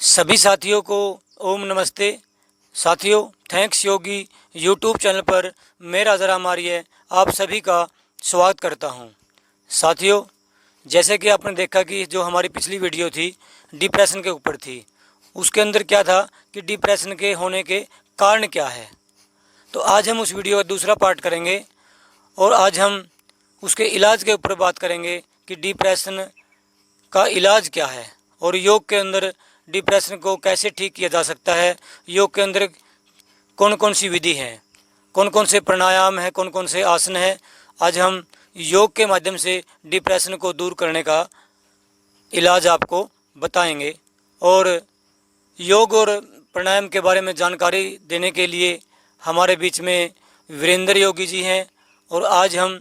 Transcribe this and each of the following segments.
सभी साथियों को ओम नमस्ते। साथियों, थैंक्स योगी यूट्यूब चैनल पर मैं राजा राम आर्य आप सभी का स्वागत करता हूं। साथियों, जैसे कि आपने देखा कि जो हमारी पिछली वीडियो थी डिप्रेशन के ऊपर थी, उसके अंदर क्या था कि डिप्रेशन के होने के कारण क्या है। तो आज हम उस वीडियो का दूसरा पार्ट करेंगे और आज हम उसके इलाज के ऊपर बात करेंगे कि डिप्रेशन का इलाज क्या है और योग के अंदर डिप्रेशन को कैसे ठीक किया जा सकता है। योग के अंदर कौन कौन सी विधि है, कौन कौन से प्राणायाम हैं, कौन कौन से आसन हैं। आज हम योग के माध्यम से डिप्रेशन को दूर करने का इलाज आपको बताएंगे। और योग और प्राणायाम के बारे में जानकारी देने के लिए हमारे बीच में वीरेंद्र योगी जी हैं और आज हम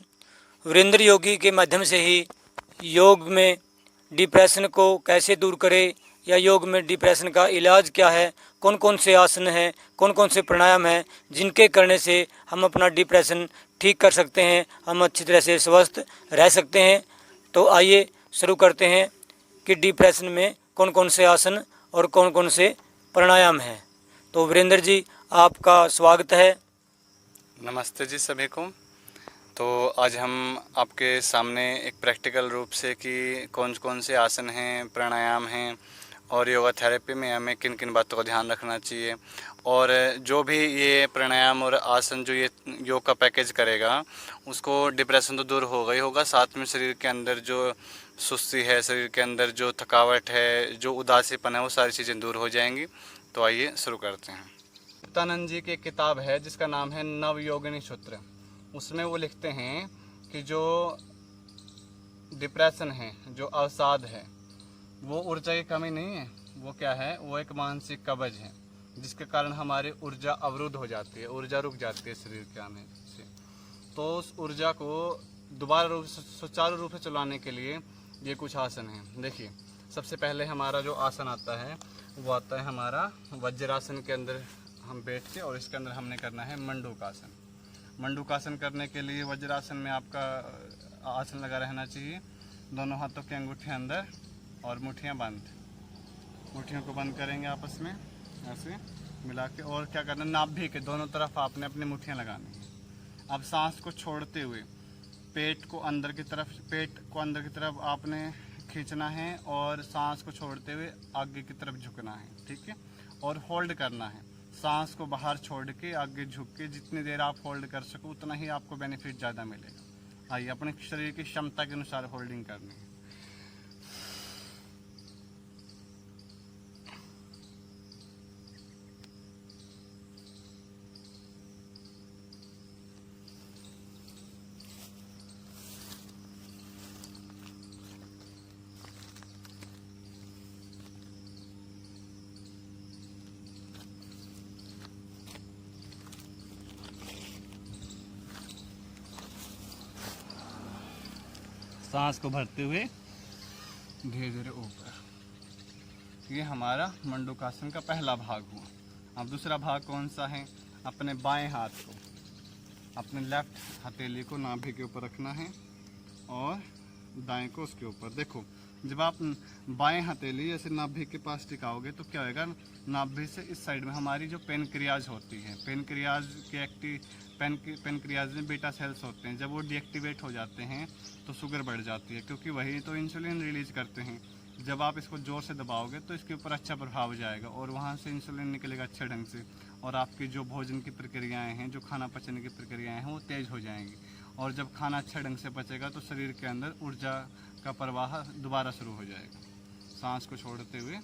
वीरेंद्र योगी के माध्यम से ही योग में डिप्रेशन को कैसे दूर करें या योग में डिप्रेशन का इलाज क्या है, कौन कौन से आसन हैं, कौन कौन से प्राणायाम हैं जिनके करने से हम अपना डिप्रेशन ठीक कर सकते हैं, हम अच्छी तरह से स्वस्थ रह सकते हैं। तो आइए शुरू करते हैं कि डिप्रेशन में कौन कौन से आसन और कौन कौन से प्राणायाम हैं। तो वीरेंद्र जी, आपका स्वागत है। नमस्ते जी सभी को। तो आज हम आपके सामने एक प्रैक्टिकल रूप से कि कौन कौन से आसन हैं, प्राणायाम हैं और योगा थेरेपी में हमें किन किन बातों का ध्यान रखना चाहिए, और जो भी ये प्राणायाम और आसन जो ये योग का पैकेज करेगा उसको डिप्रेशन तो दूर होगा ही होगा, साथ में शरीर के अंदर जो सुस्ती है, शरीर के अंदर जो थकावट है, जो उदासीपन है, वो सारी चीज़ें दूर हो जाएंगी। तो आइए शुरू करते हैं। मुक्तानंद जी की एक किताब है जिसका नाम है नवयोगिनी सूत्र। उसमें वो लिखते हैं कि जो डिप्रेशन है, जो अवसाद है, वो ऊर्जा की कमी नहीं है, वो क्या है, वो एक मानसिक कवच है जिसके कारण हमारी ऊर्जा अवरुद्ध हो जाती है, ऊर्जा रुक जाती है शरीर के आने से। तो उस ऊर्जा को दोबारा रूप से सुचारू रूप से चलाने के लिए ये कुछ आसन हैं। देखिए, सबसे पहले हमारा जो आसन आता है वो आता है हमारा वज्रासन के अंदर हम बैठ के, और इसके अंदर हमने करना है मंडूकासन। मंडूकासन करने के लिए वज्रासन में आपका आसन लगा रहना चाहिए, दोनों हाथों के अंगूठे अंदर और मुट्ठियाँ बंद। मुट्ठियों को बंद करेंगे आपस में ऐसे मिला के, और क्या करना है, नाभि के दोनों तरफ आपने अपनी मुट्ठियाँ लगानी है। अब सांस को छोड़ते हुए पेट को अंदर की तरफ आपने खींचना है और सांस को छोड़ते हुए आगे की तरफ झुकना है, ठीक है, और होल्ड करना है। सांस को बाहर छोड़ के आगे झुक के जितनी देर आप होल्ड कर सको उतना ही आपको बेनिफिट ज़्यादा मिलेगा। आइए, अपने शरीर की क्षमता के अनुसार होल्डिंग करनी है। सांस को भरते हुए धीरे धीरे ऊपर। ये हमारा मंडूकासन का पहला भाग हुआ। अब दूसरा भाग कौन सा है, अपने बाएं हाथ को, अपने लेफ्ट हथेली को नाभि के ऊपर रखना है और दाएं को उसके ऊपर। देखो, जब आप बाएं हथेली ऐसे नाभि के पास टिकाओगे तो क्या होगा, नाभि से इस साइड में हमारी जो पेनक्रियाज होती है, पेनक्रियाज में बीटा सेल्स होते हैं, जब वो डीएक्टिवेट हो जाते हैं तो शुगर बढ़ जाती है, क्योंकि वही तो इंसुलिन रिलीज करते हैं। जब आप इसको जोर से दबाओगे तो इसके ऊपर अच्छा प्रभाव जाएगा और वहाँ से इंसुलिन निकलेगा अच्छे ढंग से, और आपकी जो भोजन की प्रक्रियाएं हैं, जो खाना पचने की प्रक्रियाएं हैं, वो तेज़ हो जाएंगी। और जब खाना अच्छे ढंग से पचेगा तो शरीर के अंदर ऊर्जा का प्रवाह दोबारा शुरू हो जाएगा। सांस को छोड़ते हुए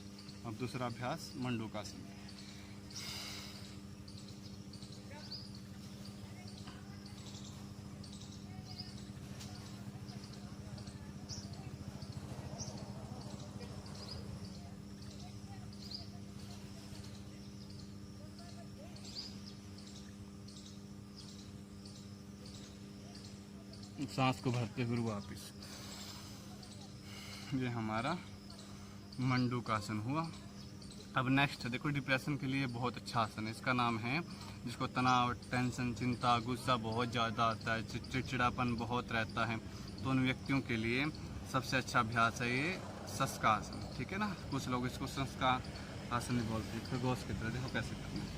अब दूसरा अभ्यास मंडूकासन। सांस को भरते हुए वापिस। ये हमारा मंडूकासन हुआ। अब नेक्स्ट देखो, डिप्रेशन के लिए बहुत अच्छा आसन है, इसका नाम है, जिसको तनाव, टेंशन, चिंता, गुस्सा बहुत ज़्यादा आता है, चिड़चिड़ापन बहुत रहता है, तो उन व्यक्तियों के लिए सबसे अच्छा अभ्यास है ये शशकासन, ठीक है ना। कुछ लोग इसको आसन भी बोलते हैं, खरगोश की तरह। देखो कैसे करना है।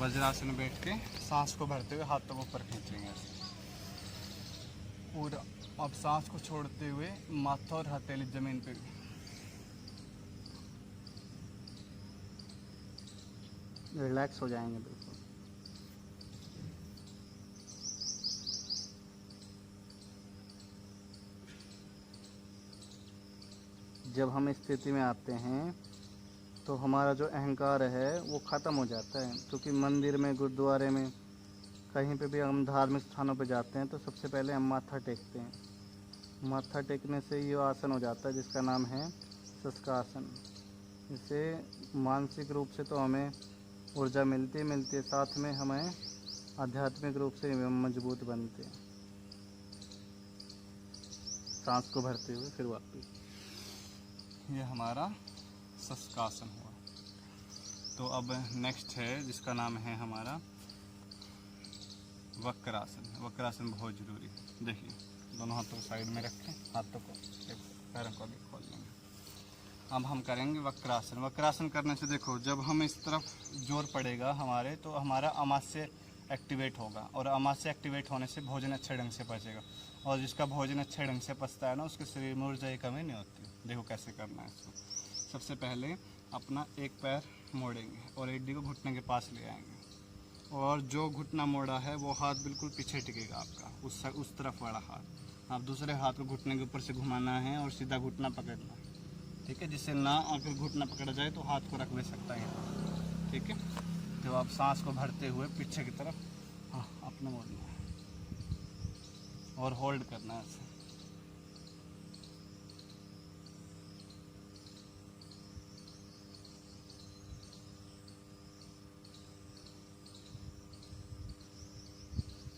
वज्रासन में बैठ के सांस को भरते हुए हाथों को ऊपर खींच लेंगे ऐसे पूरा। अब सांस को छोड़ते हुए माथा और हथेली जमीन पे, रिलैक्स हो जाएंगे बिल्कुल। जब हम इस स्थिति में आते हैं तो हमारा जो अहंकार है वो ख़त्म हो जाता है, क्योंकि मंदिर में, गुरुद्वारे में, कहीं पे भी हम धार्मिक स्थानों पे जाते हैं तो सबसे पहले हम माथा टेकते हैं। माथा टेकने से ये आसन हो जाता है जिसका नाम है शशकासन। इससे मानसिक रूप से तो हमें ऊर्जा मिलती है, साथ में हमें आध्यात्मिक रूप से मजबूत बनते हैं। सांस को भरते हुए फिर वापस। ये हमारा शशकासन हुआ। तो अब नेक्स्ट है जिसका नाम है हमारा वक्रासन। वक्रासन बहुत ज़रूरी है। देखिए दोनों हाथों को साइड में रखें, हाथों को, पैरों को भी खोल लेंगे। अब हम करेंगे वक्रासन। वक्रासन करने से देखो, जब हम इस तरफ जोर पड़ेगा हमारे, तो हमारा अमाशय एक्टिवेट होगा, और अमाशय एक्टिवेट होने से भोजन अच्छे ढंग से पचेगा, और जिसका भोजन अच्छे ढंग से पचता है ना, उसके शरीर में ऊर्जा की कमी नहीं होती। देखो कैसे करना है इसको। सबसे पहले अपना एक पैर मोड़ेंगे और एडी को घुटने के पास ले आएंगे, और जो घुटना मोड़ा है वो हाथ बिल्कुल पीछे टिकेगा आपका, उस तरफ वाला हाथ। आप दूसरे हाथ को घुटने के ऊपर से घुमाना है और सीधा घुटना पकड़ना है, ठीक है, जिससे ना अगर घुटना पकड़ा जाए तो हाथ को रख भी सकता है, ठीक है। तो आप सांस को भरते हुए पीछे की तरफ अपने मोड़ना है और होल्ड करना है ऐसे।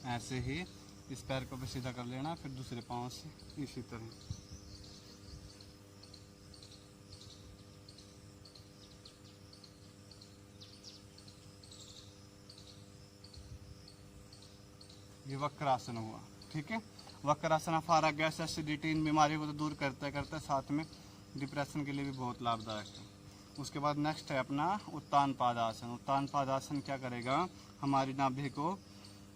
ऐसे ही इस पैर को भी सीधा कर लेना, फिर दूसरे पाँव से इसी तरह। ये वक्रासन हुआ, ठीक है। वक्रासन अफारा गैस, एसिडिटी, इन बीमारियों को तो दूर करता है, साथ में डिप्रेशन के लिए भी बहुत लाभदायक है। उसके बाद नेक्स्ट है अपना उत्तान पादासन। उत्तान पादासन क्या करेगा, हमारी नाभि को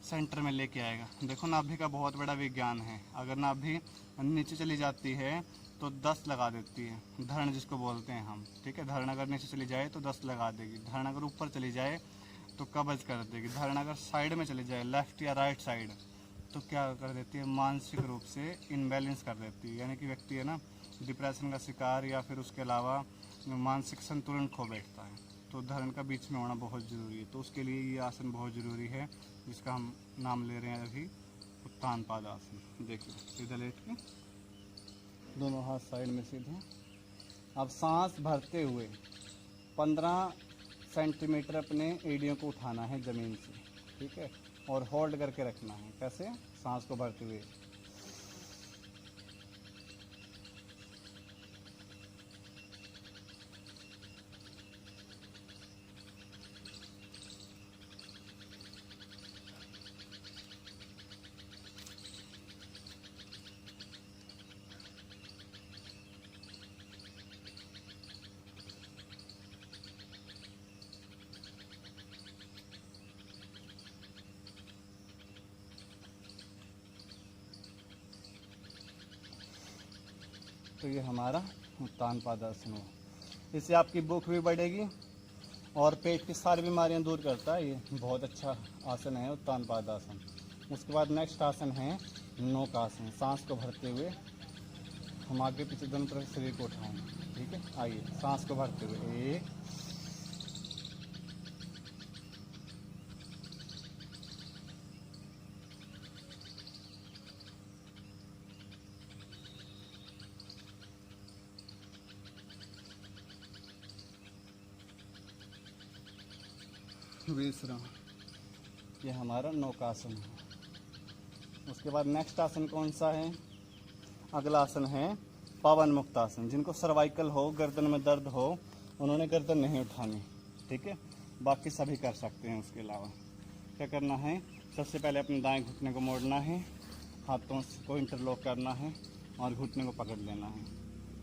सेंटर में लेके आएगा। देखो नाभि का बहुत बड़ा विज्ञान है। अगर नाभि नीचे चली जाती है तो 10 लगा देती है, धरण जिसको बोलते हैं हम, ठीक है। धरण अगर नीचे चली जाए तो 10 लगा देगी। धरण अगर ऊपर चली जाए तो कब्ज कर देगी। धरण अगर साइड में चली जाए, लेफ्ट या राइट साइड, तो क्या कर देती है, मानसिक रूप से इनबैलेंस कर देती है। यानी कि व्यक्ति है ना डिप्रेशन का शिकार, या फिर उसके अलावा मानसिक संतुलन खो बैठता है। तो धरण का बीच में होना बहुत ज़रूरी है। तो उसके लिए ये आसन बहुत ज़रूरी है, जिसका हम नाम ले रहे हैं अभी उत्तान पादासन। देखिए सीधा लेट के दोनों हाथ साइड में सीधे। अब सांस भरते हुए 15 सेंटीमीटर अपने एड़ियों को उठाना है ज़मीन से, ठीक है, और होल्ड करके रखना है। कैसे, सांस को भरते हुए। तो ये हमारा उत्तान पादासन हुआ। इससे आपकी भूख भी बढ़ेगी और पेट की सारी बीमारियां दूर करता है। ये बहुत अच्छा आसन है उत्तान पादासन। उसके बाद नेक्स्ट आसन है नौकासन। सांस को भरते हुए हम आगे पीछे दोनों तरफ शरीर को उठाएंगे, ठीक है। आइए सांस को भरते हुए, 1 विश्राम। ये हमारा नौकासन है। उसके बाद नेक्स्ट आसन कौन सा है, अगला आसन है पवन मुक्त आसन। जिनको सर्वाइकल हो, गर्दन में दर्द हो, उन्होंने गर्दन नहीं उठानी, ठीक है। बाकी सभी कर सकते हैं। उसके अलावा क्या करना है, सबसे पहले अपने दाएं घुटने को मोड़ना है, हाथों को इंटरलॉक करना है और घुटने को पकड़ लेना है।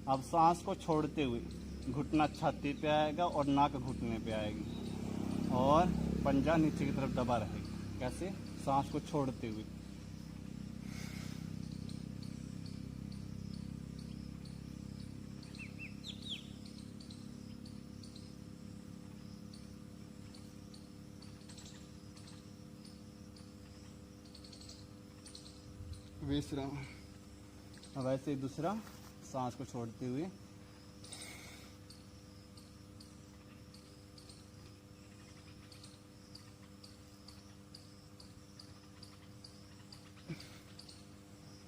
अब सांस को छोड़ते हुए घुटना छाती पे आएगा और नाक घुटने पे आएगी और पंजा नीचे की तरफ दबा रहेगा। कैसे? सांस को छोड़ते हुए। विश्राम। अब ऐसे ही दूसरा, सांस को छोड़ते हुए।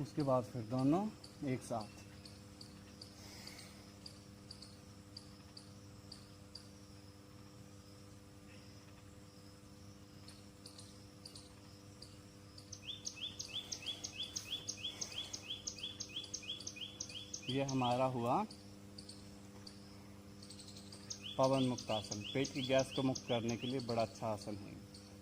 उसके बाद फिर दोनों एक साथ। ये हमारा हुआ पवन मुक्त आसन। पेट की गैस को मुक्त करने के लिए बड़ा अच्छा आसन है।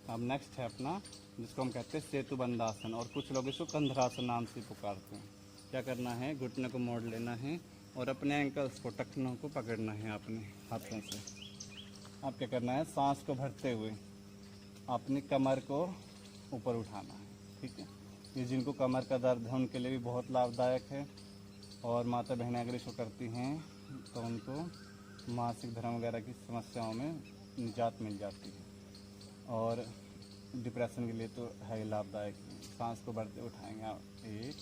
अब नेक्स्ट है अपना, जिसको हम कहते हैं सेतु बंधासन, और कुछ लोग इसको कंधरासन नाम से पुकारते हैं। क्या करना है? घुटने को मोड़ लेना है और अपने एंकल्स को, टखनों को पकड़ना है अपने हाथों से। अब क्या करना है? सांस को भरते हुए अपनी कमर को ऊपर उठाना है। ठीक है? ये जिनको कमर का दर्द है उनके लिए भी बहुत लाभदायक है। और माता बहनें अगर इसको करती हैं तो उनको मासिक धर्म वगैरह की समस्याओं में निजात मिल जाती है। और डिप्रेशन के लिए तो है ही लाभदायक। सांस को बढ़ते उठाएंगे आप। 1,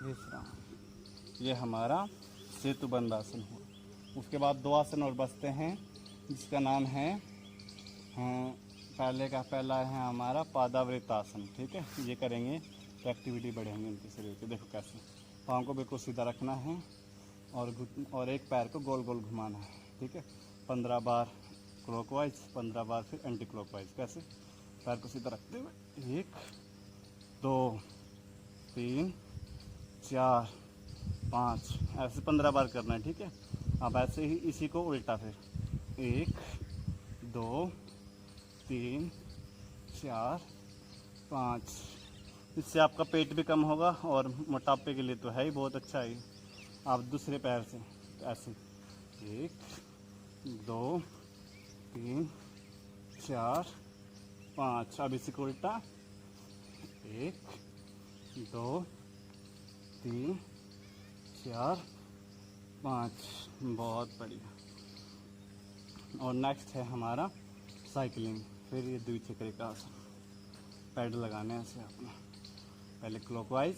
2, ये हमारा सेतु बंधासन हुआ। उसके बाद 2 आसन और बचते हैं, जिसका नाम है पहला है हमारा पादावृतासन। ठीक है? ये करेंगे तो एक्टिविटी बढ़ेंगे उनके शरीर की। देखो कैसे, पाँव को बिल्कुल सीधा रखना है और एक पैर को गोल गोल घुमाना है। ठीक है? 15 बार क्लॉकवाइज, 15 बार फिर एंटी क्लॉकवाइज। कैसे? पैर को सीधा रखते हुए 1, 2, 3, 4, 5, ऐसे 15 बार करना है। ठीक है? अब ऐसे ही इसी को उल्टा फिर 1, 2, 3, 4, 5। इससे आपका पेट भी कम होगा और मोटापे के लिए तो है ही बहुत अच्छा है। आप दूसरे पैर से ऐसे 1, 2, 3, 4, 5। अब इसी को उल्टा 1, 2, 3, 4, 5। बहुत बढ़िया। और नेक्स्ट है हमारा साइकिलिंग। फिर ये द्विचक्र का आसन, पैडल लगाने से अपने पहले क्लॉकवाइज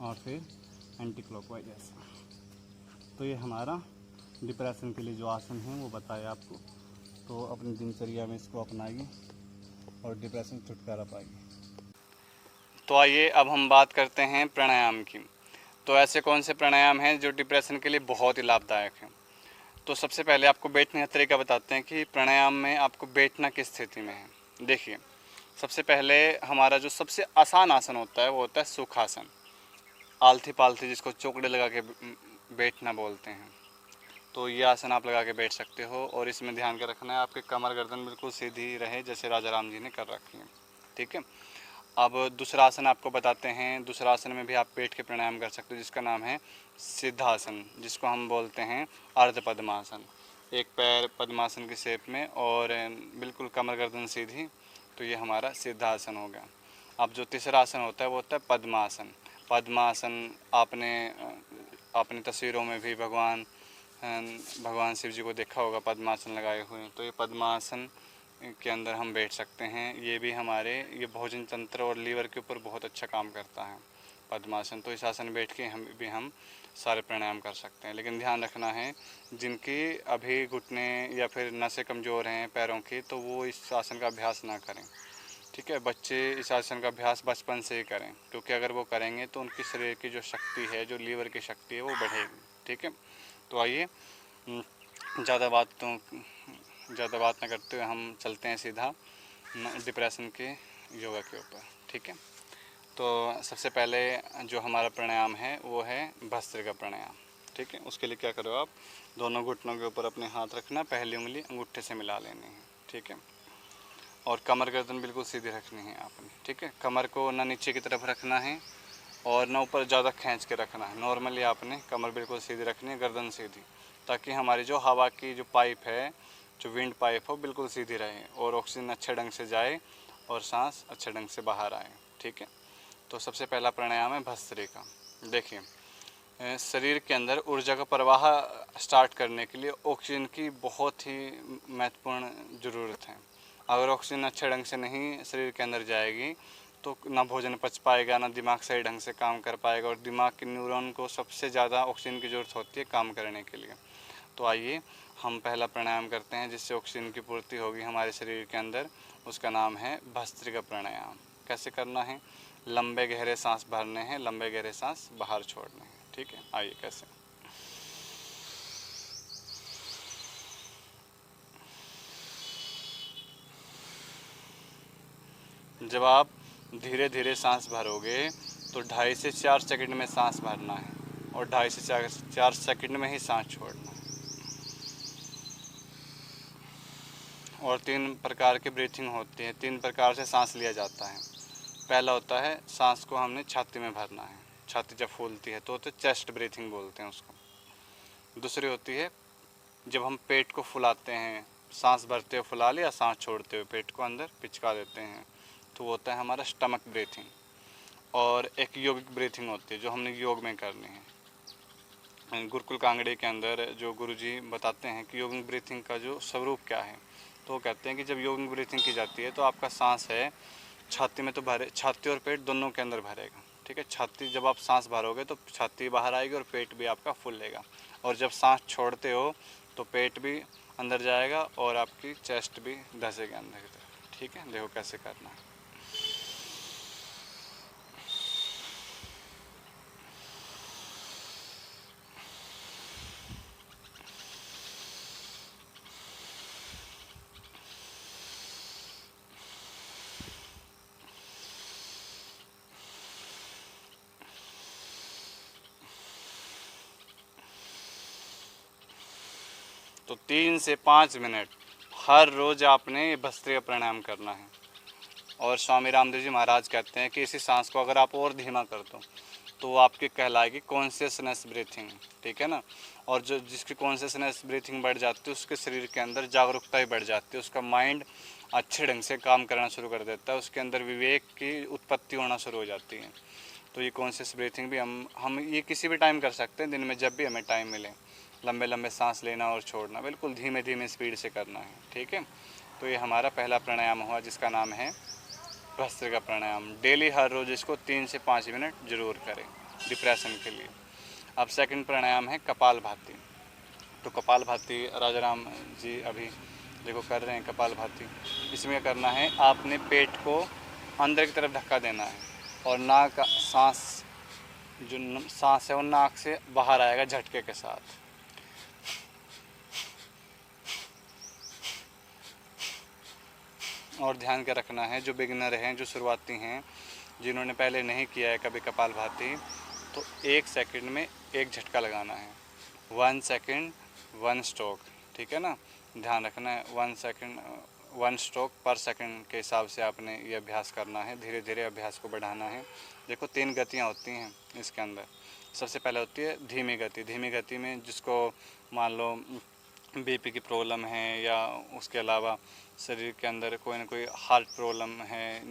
और फिर एंटी क्लॉकवाइज ऐसे। तो ये हमारा डिप्रेशन के लिए जो आसन है वो बताया आपको। तो अपनी दिनचर्या में इसको अपनाइए और डिप्रेशन छुटकारा पाइए। तो आइए अब हम बात करते हैं प्राणायाम की। तो ऐसे कौन से प्राणायाम हैं जो डिप्रेशन के लिए बहुत ही लाभदायक हैं। तो सबसे पहले आपको बैठने का तरीका बताते हैं कि प्राणायाम में आपको बैठना किस स्थिति में है। देखिए, सबसे पहले हमारा जो सबसे आसान आसन होता है वो होता है सुखासन, आलथी पालथी, जिसको चौकड़े लगा के बैठना बोलते हैं। तो ये आसन आप लगा के बैठ सकते हो और इसमें ध्यान के रखना है आपके कमर गर्दन बिल्कुल सीधी रहे, जैसे राजा राम जी ने कर रखी है। ठीक है? अब दूसरा आसन आपको बताते हैं। दूसरा आसन में भी आप बैठ के प्राणायाम कर सकते हो, जिसका नाम है सिद्धासन, जिसको हम बोलते हैं अर्ध पद्मासन। एक पैर पद्मासन की शेप में और बिल्कुल कमर गर्दन सीधी। तो ये हमारा सिद्धासन हो गया। अब जो तीसरा आसन होता है वो होता है पद्मासन। पद्मासन आपने तस्वीरों में भी भगवान शिव जी को देखा होगा पद्मासन लगाए हुए। तो ये पद्मासन के अंदर हम बैठ सकते हैं। ये भी ये भोजन तंत्र और लीवर के ऊपर बहुत अच्छा काम करता है पद्मासन। तो इस आसन में बैठ के हम सारे प्राणायाम कर सकते हैं। लेकिन ध्यान रखना है, जिनकी अभी घुटने या फिर नसें कमज़ोर हैं पैरों की, तो वो इस आसन का अभ्यास ना करें। ठीक है? बच्चे इस आसन का अभ्यास बचपन से ही करें, क्योंकि अगर वो करेंगे तो उनकी शरीर की जो शक्ति है, जो लीवर की शक्ति है, वो बढ़ेगी। ठीक है? तो आइए ज़्यादा बात ना करते हुए हम चलते हैं सीधा डिप्रेशन के योगा के ऊपर। ठीक है, तो सबसे पहले जो हमारा प्राणायाम है वो है भस्त्रिका प्राणायाम। ठीक है, उसके लिए क्या करो आप, दोनों घुटनों के ऊपर अपने हाथ रखना, पहली उंगली अंगूठे से मिला लेनी है। ठीक है, और कमर गर्दन बिल्कुल सीधी रखनी है आपने। ठीक है, कमर को ना नीचे की तरफ रखना है और ना ऊपर ज़्यादा खींच के रखना है। नॉर्मली आपने कमर बिल्कुल सीधी रखनी है, गर्दन सीधी, ताकि हमारी जो हवा की जो पाइप है, जो विंड पाइप हो, बिल्कुल सीधी रहे और ऑक्सीजन अच्छे ढंग से जाए और सांस अच्छे ढंग से बाहर आए। ठीक है, तो सबसे पहला प्राणायाम है भस्त्रिका। देखिए, शरीर के अंदर ऊर्जा का प्रवाह स्टार्ट करने के लिए ऑक्सीजन की बहुत ही महत्वपूर्ण ज़रूरत है। अगर ऑक्सीजन अच्छे ढंग से नहीं शरीर के अंदर जाएगी तो ना भोजन पच पाएगा, ना दिमाग सही ढंग से काम कर पाएगा, और दिमाग के न्यूरॉन को सबसे ज़्यादा ऑक्सीजन की ज़रूरत होती है काम करने के लिए। तो आइए हम पहला प्राणायाम करते हैं जिससे ऑक्सीजन की पूर्ति होगी हमारे शरीर के अंदर। उसका नाम है भस्त्रिका प्राणायाम। कैसे करना है, लंबे गहरे सांस भरने हैं, लंबे गहरे सांस बाहर छोड़ने हैं। ठीक है, आइए कैसे। जब आप धीरे धीरे सांस भरोगे तो 2.5 से 4 सेकंड में सांस भरना है और 2.5 से 4 सेकंड में ही सांस छोड़ना है। और 3 प्रकार की ब्रीथिंग होती है, 3 प्रकार से सांस लिया जाता है। पहला होता है सांस को हमने छाती में भरना है, छाती जब फूलती है तो चेस्ट ब्रीथिंग बोलते हैं उसको। दूसरी होती है जब हम पेट को फुलाते हैं, सांस भरते हुए फुला लिया, सांस छोड़ते हुए पेट को अंदर पिचका देते हैं, तो वो होता है हमारा स्टमक ब्रीथिंग। और एक योगिक ब्रीथिंग होती है जो हमने योग में करनी है। गुरुकुल कांगड़े के अंदर जो गुरुजी बताते हैं कि योगिक ब्रीथिंग का जो स्वरूप क्या है, तो वो कहते हैं कि जब योगिक ब्रीथिंग की जाती है तो आपका सांस है छाती में तो भरे, छाती और पेट दोनों के अंदर भरेगा। ठीक है, छाती जब आप सांस भरोगे तो छाती बाहर आएगी और पेट भी आपका फूलेगा, और जब सांस छोड़ते हो तो पेट भी अंदर जाएगा और आपकी चेस्ट भी धंसेगी अंदर की तरफ। ठीक है, देखो कैसे करना है। तो 3 से 5 मिनट हर रोज़ आपने भस्त्रिका प्राणायाम करना है। और स्वामी रामदेव जी महाराज कहते हैं कि इसी सांस को अगर आप और धीमा कर दो तो वो आपकी कहलाएगी कॉन्शियसनेस ब्रीथिंग। ठीक है ना, और जो जिसकी कॉन्शियसनेस ब्रीथिंग बढ़ जाती है उसके शरीर के अंदर जागरूकता ही बढ़ जाती है, उसका माइंड अच्छे ढंग से काम करना शुरू कर देता है, उसके अंदर विवेक की उत्पत्ति होना शुरू हो जाती है। तो ये कॉन्शियस ब्रीथिंग भी हम ये किसी भी टाइम कर सकते हैं, दिन में जब भी हमें टाइम मिले। लंबे लंबे सांस लेना और छोड़ना, बिल्कुल धीमे धीमे स्पीड से करना है। ठीक है, तो ये हमारा पहला प्राणायाम हुआ जिसका नाम है भस्त्रिका प्राणायाम। डेली हर रोज़ इसको 3 से 5 मिनट ज़रूर करें डिप्रेशन के लिए। अब सेकंड प्राणायाम है कपालभाति। तो कपालभाति राजा राम जी अभी देखो कर रहे हैं कपालभाति। इसमें करना है आपने पेट को अंदर की तरफ धक्का देना है और नाक सांस जो सांस है वो नाक से बाहर आएगा झटके के साथ। और ध्यान के रखना है जो बिगिनर हैं, जो शुरुआती हैं, जिन्होंने पहले नहीं किया है कभी कपालभाति, तो 1 सेकंड में एक झटका लगाना है। 1 सेकंड 1 स्ट्रोक। ठीक है ना, ध्यान रखना है 1 सेकंड 1 स्ट्रोक पर सेकंड के हिसाब से आपने ये अभ्यास करना है। धीरे धीरे अभ्यास को बढ़ाना है। देखो 3 गतियाँ होती हैं इसके अंदर। सबसे पहले होती है धीमी गति। धीमी गति में जिसको मान लो बीपी की प्रॉब्लम है या उसके अलावा शरीर के अंदर कोई ना कोई हार्ट प्रॉब्लम है,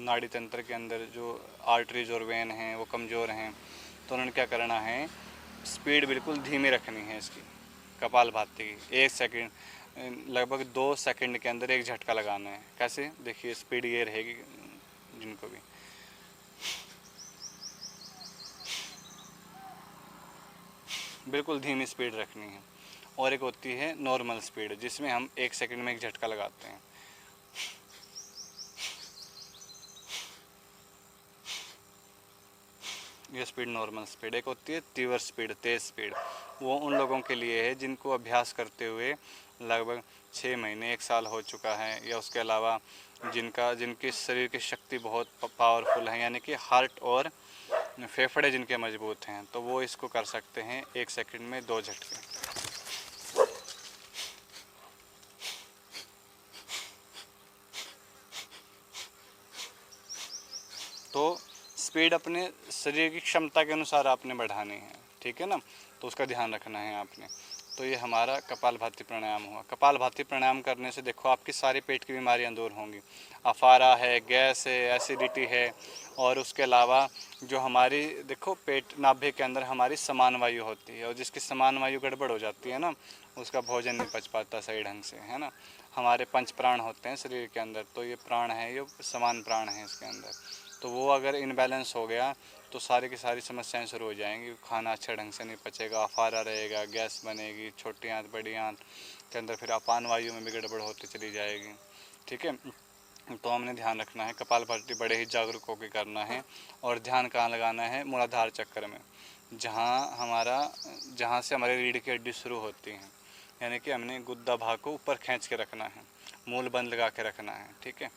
नाड़ी तंत्र के अंदर जो आर्टरीज और वेन हैं वो कमज़ोर हैं, तो उन्होंने क्या करना है, स्पीड बिल्कुल धीमी रखनी है इसकी कपालभाति की। 1 सेकंड लगभग 2 सेकंड के अंदर एक झटका लगाना है। कैसे, देखिए स्पीड ये रहेगी जिनको भी। बिल्कुल धीमी स्पीड रखनी है। और एक होती है नॉर्मल स्पीड जिसमें हम 1 सेकंड में एक झटका लगाते हैं। ये स्पीड नॉर्मल स्पीड। एक होती है तीव्र स्पीड, तेज़ स्पीड। वो उन लोगों के लिए है जिनको अभ्यास करते हुए लगभग 6 महीने 1 साल हो चुका है, या उसके अलावा जिनकी शरीर की शक्ति बहुत पावरफुल है, यानी कि हार्ट और फेफड़े जिनके मजबूत हैं, तो वो इसको कर सकते हैं 1 सेकंड में 2 झटके। तो स्पीड अपने शरीर की क्षमता के अनुसार आपने बढ़ानी है, ठीक है ना, तो उसका ध्यान रखना है आपने। तो ये हमारा कपालभाति प्राणायाम हुआ। कपालभाति प्राणायाम करने से देखो आपकी सारी पेट की बीमारियां दूर होंगी। अफारा है, गैस है, एसिडिटी है, और उसके अलावा जो हमारी देखो पेट नाभि के अंदर हमारी समान वायु होती है, और जिसकी समान वायु गड़बड़ हो जाती है ना, उसका भोजन नहीं पच पाता सही ढंग से, है ना। हमारे 5 प्राण होते हैं शरीर के अंदर, तो ये प्राण है, ये समान प्राण है इसके अंदर, तो वो अगर इनबैलेंस हो गया तो सारी की सारी समस्याएं शुरू हो जाएंगी। खाना अच्छा ढंग से नहीं पचेगा, अफारा रहेगा, गैस बनेगी, छोटी आंत बड़ी आंत के अंदर फिर अपान वायु में भी गड़बड़ होती चली जाएगी, ठीक है। तो हमने ध्यान रखना है, कपालभाति बड़े ही जागरूक होकर करना है। और ध्यान कहाँ लगाना है? मूलाधार चक्र में, जहाँ से हमारी रीढ़ की हड्डी शुरू होती है, यानी कि हमने गुद्दा भाग को ऊपर खींच के रखना है, मूल बंद लगा के रखना है, ठीक है।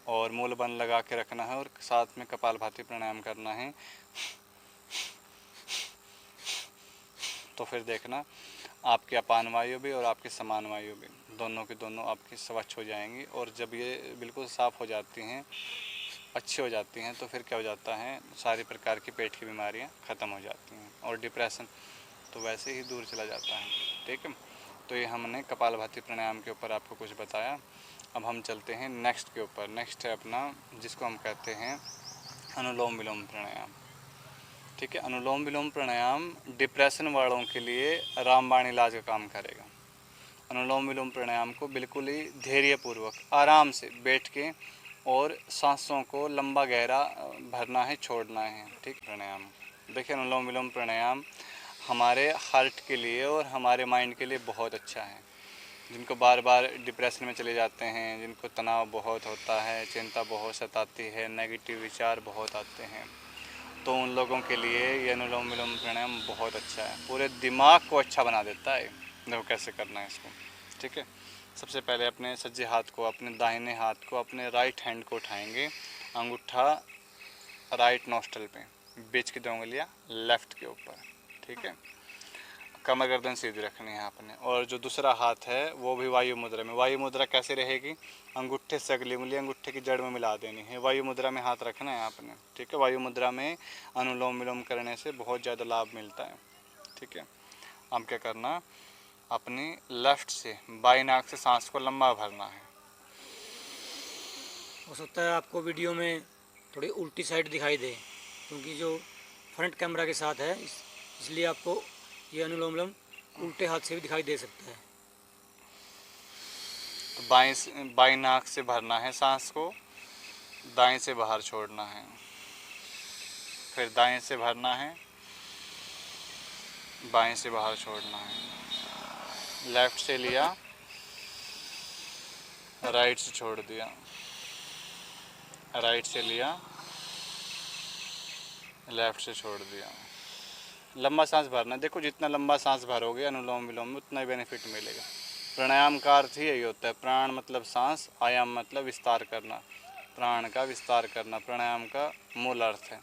और मूल बंद लगा के रखना है और साथ में कपालभाति प्राणायाम करना है। तो फिर देखना आपकी अपान वायु भी और आपकी समान वायु भी दोनों की दोनों आपकी स्वच्छ हो जाएंगी। और जब ये बिल्कुल साफ़ हो जाती हैं, अच्छी हो जाती हैं, तो फिर क्या हो जाता है, सारी प्रकार की पेट की बीमारियां ख़त्म हो जाती हैं, और डिप्रेशन तो वैसे ही दूर चला जाता है, ठीक है। तो ये हमने कपालभाति प्राणायाम के ऊपर आपको कुछ बताया। अब हम चलते हैं नेक्स्ट के ऊपर। नेक्स्ट है अपना, जिसको हम कहते हैं अनुलोम विलोम प्राणायाम, ठीक है। अनुलोम विलोम प्राणायाम डिप्रेशन वालों के लिए रामबाण इलाज का काम करेगा। अनुलोम विलोम प्राणायाम को बिल्कुल ही धैर्यपूर्वक आराम से बैठ के और सांसों को लंबा गहरा भरना है, छोड़ना है, ठीक। प्राणायाम देखिए, अनुलोम विलोम प्राणायाम हमारे हार्ट के लिए और हमारे माइंड के लिए बहुत अच्छा है। जिनको बार बार डिप्रेशन में चले जाते हैं, जिनको तनाव बहुत होता है, चिंता बहुत सताती है, नेगेटिव विचार बहुत आते हैं, तो उन लोगों के लिए ये अनुलोम विलोम प्राणायाम बहुत अच्छा है। पूरे दिमाग को अच्छा बना देता है। देखो कैसे करना है इसको, ठीक है। सबसे पहले अपने सज्जे हाथ को, अपने दाहिने हाथ को, अपने राइट हैंड को उठाएंगे, अंगूठा राइट नोस्ट्रल पे, बीच की 2 उंगलियां लेफ्ट के ऊपर, ठीक है। कमर गर्दन सीधी रखनी है आपने। और जो दूसरा हाथ है वो भी वायु मुद्रा में। वायु मुद्रा कैसे रहेगी? अंगूठे से अगली उंगली अंगूठे की जड़ में मिला देनी है, वायु मुद्रा में हाथ रखना है आपने, ठीक है। वायु मुद्रा में अनुलोम विलोम करने से बहुत ज़्यादा लाभ मिलता है, ठीक है। अब क्या करना, अपनी लेफ्ट से बाई नाक से सांस को लंबा भरना है। हो सकता है आपको वीडियो में थोड़ी उल्टी साइड दिखाई दे, क्योंकि जो फ्रंट कैमरा के साथ है इसलिए आपको ये अनुलोम विलोम उल्टे हाथ से भी दिखाई दे सकता है। तो बाई नाक से भरना है सांस को, दाएं से बाहर छोड़ना है, फिर दाएं से भरना है, बाएं से बाहर छोड़ना है। लेफ्ट से लिया, राइट से छोड़ दिया, राइट से लिया, लेफ्ट से छोड़ दिया। लंबा सांस भरना। देखो जितना लंबा सांस भरोगे अनुलोम विलोम में उतना ही बेनिफिट मिलेगा। प्राणायाम का अर्थ ही यही होता है। प्राण मतलब सांस, आयाम मतलब विस्तार करना, प्राण का विस्तार करना प्राणायाम का मूल अर्थ है।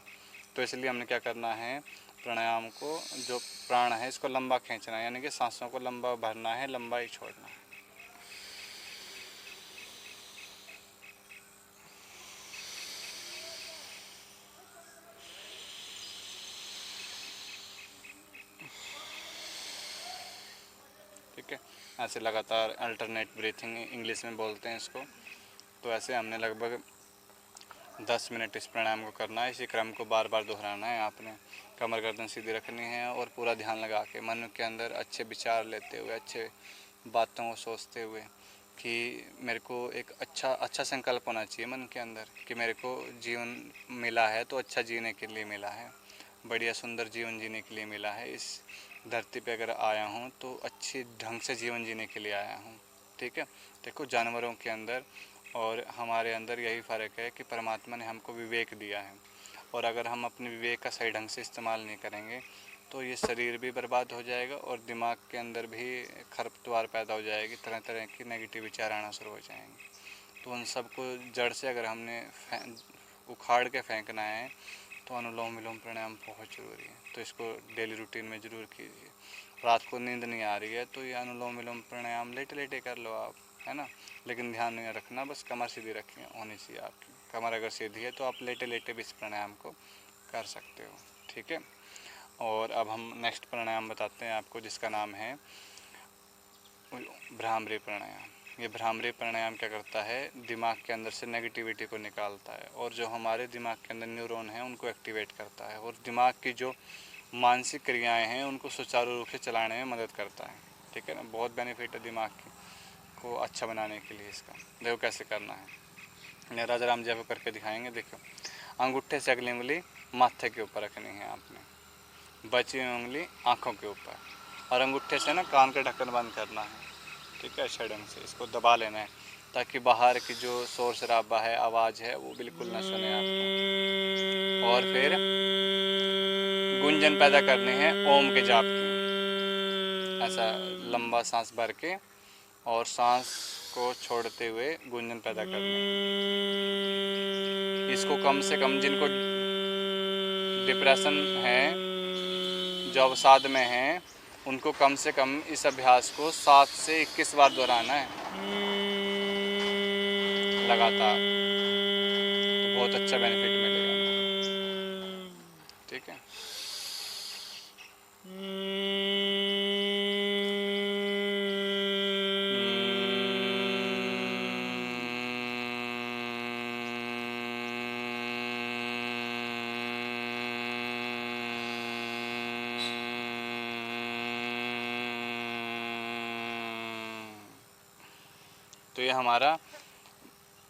तो इसलिए हमने क्या करना है, प्राणायाम को जो प्राण है इसको लंबा खींचना है, यानी कि सांसों को लंबा भरना है, लंबा ही छोड़ना है। ठीक है, ऐसे लगातार अल्टरनेट ब्रीथिंग इंग्लिश में बोलते हैं इसको। तो ऐसे हमने लगभग 10 मिनट इस प्राणायाम को करना है। इसी क्रम को बार बार दोहराना है आपने। कमर गर्दन सीधी रखनी है और पूरा ध्यान लगा के मन के अंदर अच्छे विचार लेते हुए, अच्छे बातों को सोचते हुए कि मेरे को एक अच्छा संकल्प होना चाहिए मन के अंदर कि मेरे को जीवन मिला है तो अच्छा जीने के लिए मिला है, बढ़िया सुंदर जीवन जीने के लिए मिला है। इस धरती पे अगर आया हूँ तो अच्छी ढंग से जीवन जीने के लिए आया हूँ, ठीक है। देखो जानवरों के अंदर और हमारे अंदर यही फ़र्क है कि परमात्मा ने हमको विवेक दिया है, और अगर हम अपने विवेक का सही ढंग से इस्तेमाल नहीं करेंगे तो ये शरीर भी बर्बाद हो जाएगा और दिमाग के अंदर भी खरपतवार पैदा हो जाएगी, तरह तरह की नेगेटिव विचार आना शुरू हो जाएंगे। तो उन सबको जड़ से अगर हमने उखाड़ के फेंकना है तो अनुलोम विलोम प्राणायाम बहुत ज़रूरी है। तो इसको डेली रूटीन में ज़रूर कीजिए। रात को नींद नहीं आ रही है तो ये अनुलोम विलोम प्राणायाम लेटे लेटे कर लो आप, है ना। लेकिन ध्यान नहीं रखना, बस कमर सीधी रखनी होनी चाहिए आपकी। कमर अगर सीधी है तो आप लेटे लेटे भी इस प्राणायाम को कर सकते हो, ठीक है। और अब हम नेक्स्ट प्राणायाम बताते हैं आपको, जिसका नाम है भ्रामरी प्राणायाम। ये भ्रामरी प्राणायाम क्या करता है, दिमाग के अंदर से नेगेटिविटी को निकालता है और जो हमारे दिमाग के अंदर न्यूरॉन हैं उनको एक्टिवेट करता है और दिमाग की जो मानसिक क्रियाएं हैं उनको सुचारू रूप से चलाने में मदद करता है, ठीक है ना। बहुत बेनिफिट है दिमाग को अच्छा बनाने के लिए इसका। देखो कैसे करना है, राजा राम जी आपको करके दिखाएंगे। देखो, अंगूठे से अगली उंगली माथे के ऊपर रखनी है आपने, बची हुई उंगली आँखों के ऊपर, और अंगूठे से ना कान का ढक्कन बंद करना है, ठीक है। अच्छे ढंग से इसको दबा लेना है ताकि बाहर की जो शोर शराबा है, आवाज़ है, वो बिल्कुल ना सुने आपको। और फिर गुंजन पैदा करनी है ओम के जाप की। ऐसा लंबा सांस भर के और सांस को छोड़ते हुए गुंजन पैदा करनी है। इसको कम से कम, जिनको डिप्रेशन है, जो अवसाद में हैं, उनको कम से कम इस अभ्यास को 7 से 21 बार दोहराना है लगातार। तो बहुत अच्छा बेनिफिट मिलेगा, ठीक है। तो ये हमारा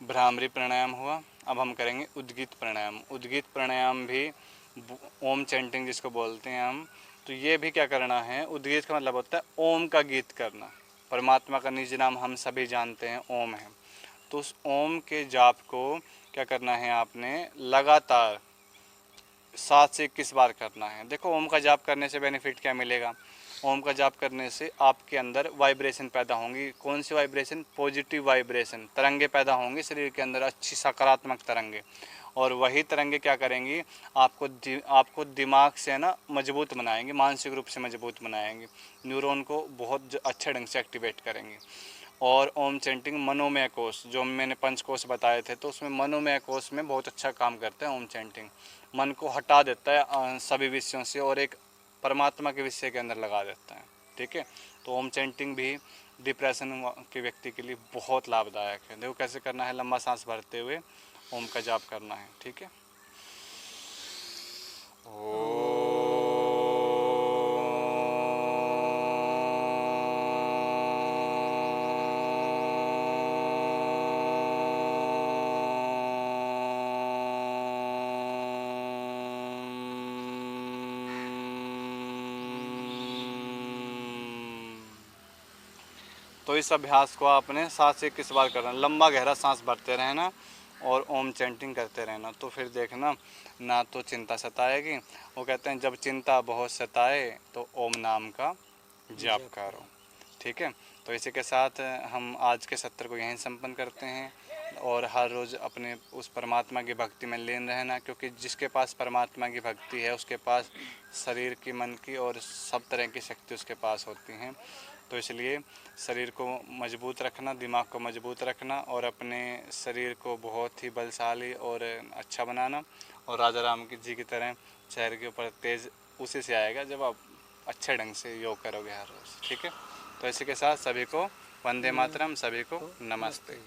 भ्रामरी प्राणायाम हुआ। अब हम करेंगे उद्गीत प्राणायाम। उद्गीत प्राणायाम भी ओम चैंटिंग जिसको बोलते हैं हम। तो ये भी क्या करना है, उद्गीत का मतलब होता है ओम का गीत करना। परमात्मा का निज नाम हम सभी जानते हैं ओम है। तो उस ओम के जाप को क्या करना है, आपने लगातार 7 से 21 बार करना है। देखो ओम का जाप करने से बेनिफिट क्या मिलेगा। ओम का जाप करने से आपके अंदर वाइब्रेशन पैदा होंगी। कौन सी वाइब्रेशन, पॉजिटिव वाइब्रेशन, तरंगे पैदा होंगी शरीर के अंदर, अच्छी सकारात्मक तरंगे। और वही तरंगे क्या करेंगी, आपको दिमाग से ना मजबूत बनाएंगे, मानसिक रूप से मजबूत बनाएंगे, न्यूरॉन को बहुत अच्छे ढंग से एक्टिवेट करेंगे। और ओम चैंटिंग मनोमय कोश, जो मैंने पंचकोश बताए थे, तो उसमें मनोमय कोश में बहुत अच्छा काम करता है ओम चैंटिंग। मन को हटा देता है सभी विषयों से और एक परमात्मा के विषय के अंदर लगा देता है, ठीक है। तो ओम चैंटिंग भी डिप्रेशन के व्यक्ति के लिए बहुत लाभदायक है। देखो कैसे करना है, लंबा सांस भरते हुए ओम का जाप करना है, ठीक है। तो इस अभ्यास को आपने 7 से 21 बार करना, लंबा गहरा सांस भरते रहना और ओम चैंटिंग करते रहना। तो फिर देखना ना तो चिंता सताएगी। वो कहते हैं जब चिंता बहुत सताए तो ओम नाम का जाप करो, ठीक है। तो इसी के साथ हम आज के सत्र को यहीं संपन्न करते हैं और हर रोज़ अपने उस परमात्मा की भक्ति में लीन रहना, क्योंकि जिसके पास परमात्मा की भक्ति है उसके पास शरीर की, मन की और सब तरह की शक्ति उसके पास होती हैं। तो इसलिए शरीर को मजबूत रखना, दिमाग को मजबूत रखना और अपने शरीर को बहुत ही बलशाली और अच्छा बनाना। और राजा राम जी की तरह चेहरे के ऊपर तेज उसी से आएगा जब आप अच्छे ढंग से योग करोगे हर रोज़, ठीक है। तो इसी के साथ सभी को वंदे मातरम, सभी को नमस्ते।